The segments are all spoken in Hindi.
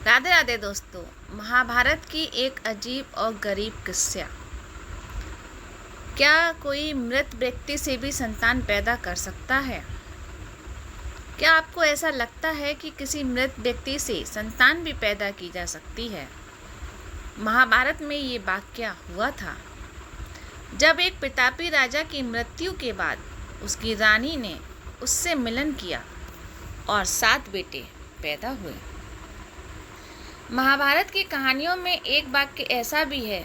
राधे राधे दोस्तों। महाभारत की एक अजीब और गरीब किस्सा। क्या कोई मृत व्यक्ति से भी संतान पैदा कर सकता है? क्या आपको ऐसा लगता है कि किसी मृत व्यक्ति से संतान भी पैदा की जा सकती है? महाभारत में ये वाकया हुआ था जब एक प्रतापी राजा की मृत्यु के बाद उसकी रानी ने उससे मिलन किया और 7 बेटे पैदा हुए। महाभारत की कहानियों में एक वाक्य ऐसा भी है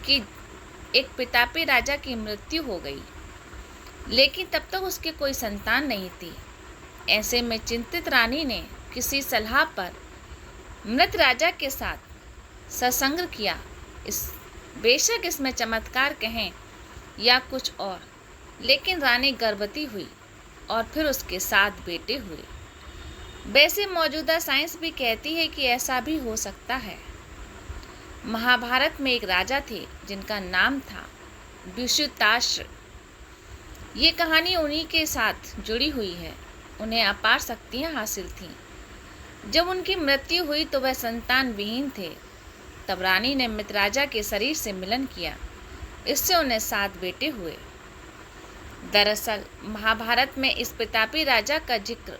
कि एक प्रतापी राजा की मृत्यु हो गई, लेकिन तब तक उसके कोई संतान नहीं थी। ऐसे में चिंतित रानी ने किसी सलाह पर मृत राजा के साथ सत्संग किया। बेशक इसमें चमत्कार कहें या कुछ और, लेकिन रानी गर्भवती हुई और फिर उसके 7 बेटे हुए। वैसे मौजूदा साइंस भी कहती है कि ऐसा भी हो सकता है। महाभारत में एक राजा थे जिनका नाम था विश्वामित्र। ये कहानी उन्हीं के साथ जुड़ी हुई है। उन्हें अपार शक्तियाँ हासिल थीं। जब उनकी मृत्यु हुई तो वह संतान विहीन थे। तब रानी ने मृत राजा के शरीर से मिलन किया। इससे उन्हें 7 बेटे हुए। दरअसल महाभारत में इस प्रतापी राजा का जिक्र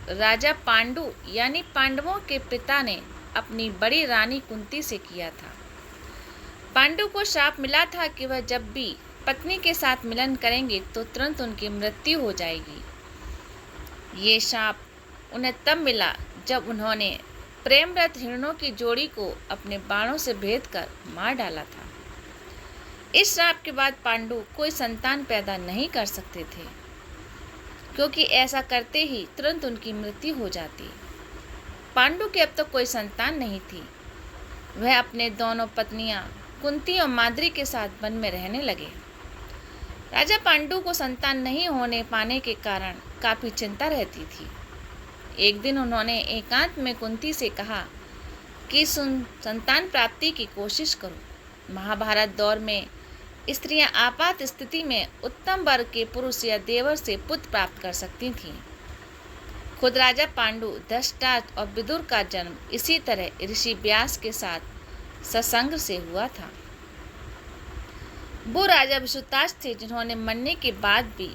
राजा पांडु यानी पांडवों के पिता ने अपनी बड़ी रानी कुंती से किया था। पांडु को शाप मिला था कि वह जब भी पत्नी के साथ मिलन करेंगे तो तुरंत उनकी मृत्यु हो जाएगी। ये शाप उन्हें तब मिला जब उन्होंने प्रेमरत हिरणों की जोड़ी को अपने बाणों से भेद कर मार डाला था। इस श्राप के बाद पांडु कोई संतान पैदा नहीं कर सकते थे, क्योंकि ऐसा करते ही तुरंत उनकी मृत्यु हो जाती। पांडु के अब तक कोई संतान नहीं थी। वह अपने दोनों पत्नियां कुंती और माद्री के साथ वन में रहने लगे। राजा पांडु को संतान नहीं होने पाने के कारण काफ़ी चिंता रहती थी। एक दिन उन्होंने एकांत में कुंती से कहा कि संतान प्राप्ति की कोशिश करो। महाभारत दौर में स्त्रियां आपात स्थिति में उत्तम वर्ग के पुरुष या देवर से पुत्र प्राप्त कर सकती थीं। खुद राजा पांडु, धृतराष्ट्र और विदुर का जन्म इसी तरह ऋषि व्यास के साथ सत्संग से हुआ था। वो राजा विश्वामित्र थे जिन्होंने मरने के बाद भी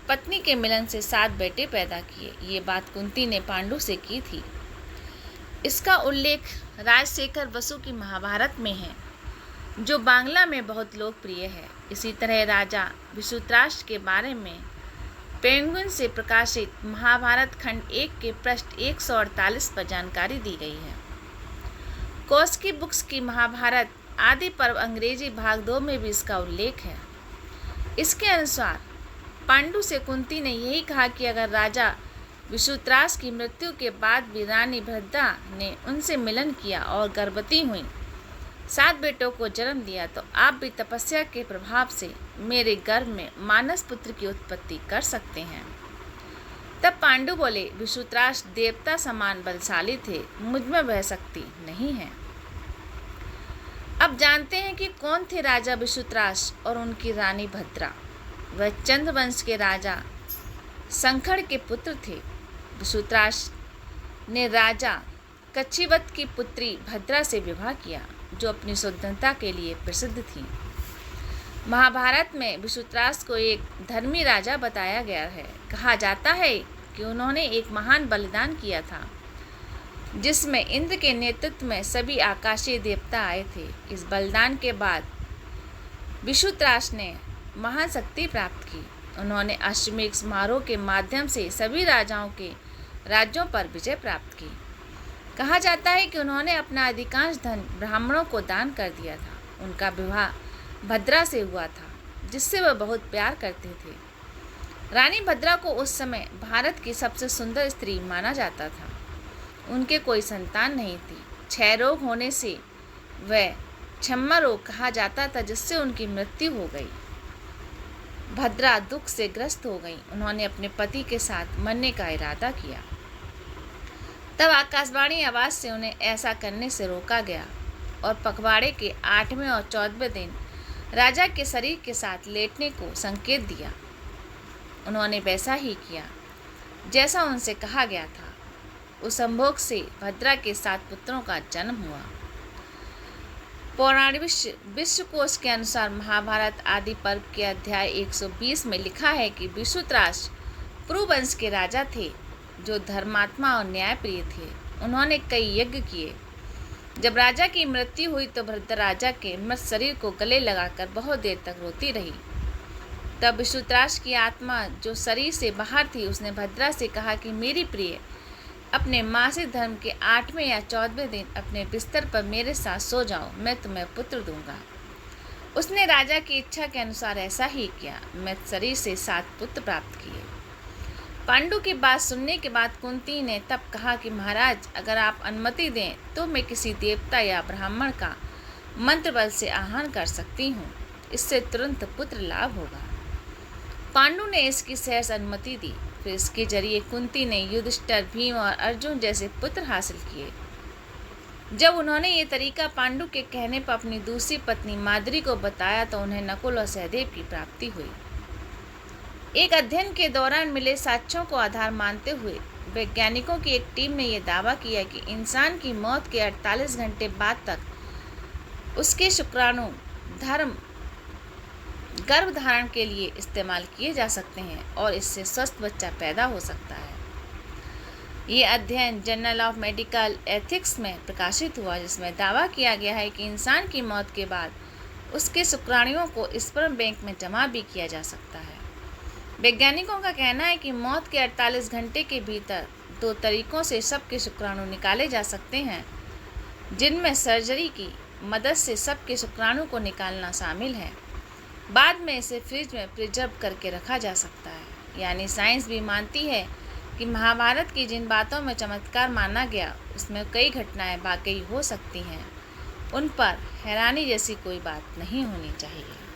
पत्नी के मिलन से 7 बेटे पैदा किए। ये बात कुंती ने पांडु से की थी। इसका उल्लेख राजशेखर बसु की महाभारत में है, जो बांग्ला में बहुत लोकप्रिय है। इसी तरह राजा विश्वामित्र के बारे में पेंगुइन से प्रकाशित महाभारत खंड 1 के पृष्ठ 148 पर जानकारी दी गई है। कौशिकी बुक्स की महाभारत आदि पर्व अंग्रेजी भाग 2 में भी इसका उल्लेख है। इसके अनुसार पांडु से कुंती ने यही कहा कि अगर राजा विश्वामित्र की मृत्यु के बाद भी रानी भद्रा ने उनसे मिलन किया और गर्भवती हुई, 7 बेटों को जन्म दिया, तो आप भी तपस्या के प्रभाव से मेरे गर्भ में मानस पुत्र की उत्पत्ति कर सकते हैं। तब पांडु बोले, विश्वामित्र देवता समान बलशाली थे, मुझ में वह शक्ति नहीं है। अब जानते हैं कि कौन थे राजा विश्वामित्र और उनकी रानी भद्रा। वह चंद्रवंश के राजा संखड़ के पुत्र थे। विश्वामित्र ने राजा कच्छिवत की पुत्री भद्रा से विवाह किया, जो अपनी सुंदरता के लिए प्रसिद्ध थी। महाभारत में विश्वामित्र को एक धर्मी राजा बताया गया है। कहा जाता है कि उन्होंने एक महान बलिदान किया था, जिसमें इंद्र के नेतृत्व में सभी आकाशीय देवता आए थे। इस बलिदान के बाद विश्वामित्र ने महान शक्ति प्राप्त की। उन्होंने अश्वमेध समारोह के माध्यम से सभी राजाओं के राज्यों पर विजय प्राप्त की। कहा जाता है कि उन्होंने अपना अधिकांश धन ब्राह्मणों को दान कर दिया था। उनका विवाह भद्रा से हुआ था, जिससे वह बहुत प्यार करते थे। रानी भद्रा को उस समय भारत की सबसे सुंदर स्त्री माना जाता था। उनके कोई संतान नहीं थी। क्षय रोग होने से वह क्षमा रोग कहा जाता था, जिससे उनकी मृत्यु हो गई। भद्रा दुख से ग्रस्त हो गई। उन्होंने अपने पति के साथ मरने का इरादा किया। तब आकाशवाणी आवाज़ से उन्हें ऐसा करने से रोका गया और पखवाड़े के 8वें और 14वें दिन राजा के शरीर के साथ लेटने को संकेत दिया। उन्होंने वैसा ही किया जैसा उनसे कहा गया था। उस संभोग से भद्रा के 7 पुत्रों का जन्म हुआ। पौराणिक विश्वकोश के अनुसार महाभारत आदि पर्व के अध्याय 120 में लिखा है कि विश्वामित्र पुरुवंश के राजा थे जो धर्मात्मा और न्यायप्रिय थे। उन्होंने कई यज्ञ किए। जब राजा की मृत्यु हुई तो भद्र राजा के मृत शरीर को गले लगाकर बहुत देर तक रोती रही। तब विश्वामित्र की आत्मा जो शरीर से बाहर थी, उसने भद्रा से कहा कि मेरी प्रिय, अपने मासिक धर्म के 8वें या 14वें दिन अपने बिस्तर पर मेरे साथ सो जाओ, मैं तुम्हें पुत्र दूंगा। उसने राजा की इच्छा के अनुसार ऐसा ही किया। मृत शरीर से 7 पुत्र प्राप्त किए। पांडु की बात सुनने के बाद कुंती ने तब कहा कि महाराज, अगर आप अनुमति दें तो मैं किसी देवता या ब्राह्मण का मंत्र बल से आह्वान कर सकती हूँ। इससे तुरंत पुत्र लाभ होगा। पांडु ने इसकी सहज अनुमति दी। फिर इसके जरिए कुंती ने युधिष्ठिर, भीम और अर्जुन जैसे पुत्र हासिल किए। जब उन्होंने ये तरीका पांडु के कहने पर अपनी दूसरी पत्नी माद्री को बताया तो उन्हें नकुल और सहदेव की प्राप्ति हुई। एक अध्ययन के दौरान मिले साक्ष्यों को आधार मानते हुए वैज्ञानिकों की एक टीम ने यह दावा किया कि इंसान की मौत के 48 घंटे बाद तक उसके शुक्राणु गर्भ धारण के लिए इस्तेमाल किए जा सकते हैं और इससे स्वस्थ बच्चा पैदा हो सकता है। ये अध्ययन जर्नल ऑफ मेडिकल एथिक्स में प्रकाशित हुआ, जिसमें दावा किया गया है कि इंसान की मौत के बाद उसके शुक्राणुओं को स्पर्म बैंक में जमा भी किया जा सकता है। वैज्ञानिकों का कहना है कि मौत के 48 घंटे के भीतर 2 तरीकों से सबके शुक्राणु निकाले जा सकते हैं, जिनमें सर्जरी की मदद से सबके शुक्राणु को निकालना शामिल है। बाद में इसे फ्रिज में प्रिजर्व करके रखा जा सकता है। यानी साइंस भी मानती है कि महाभारत की जिन बातों में चमत्कार माना गया, उसमें कई घटनाएं वाकई हो सकती हैं। उन पर हैरानी जैसी कोई बात नहीं होनी चाहिए।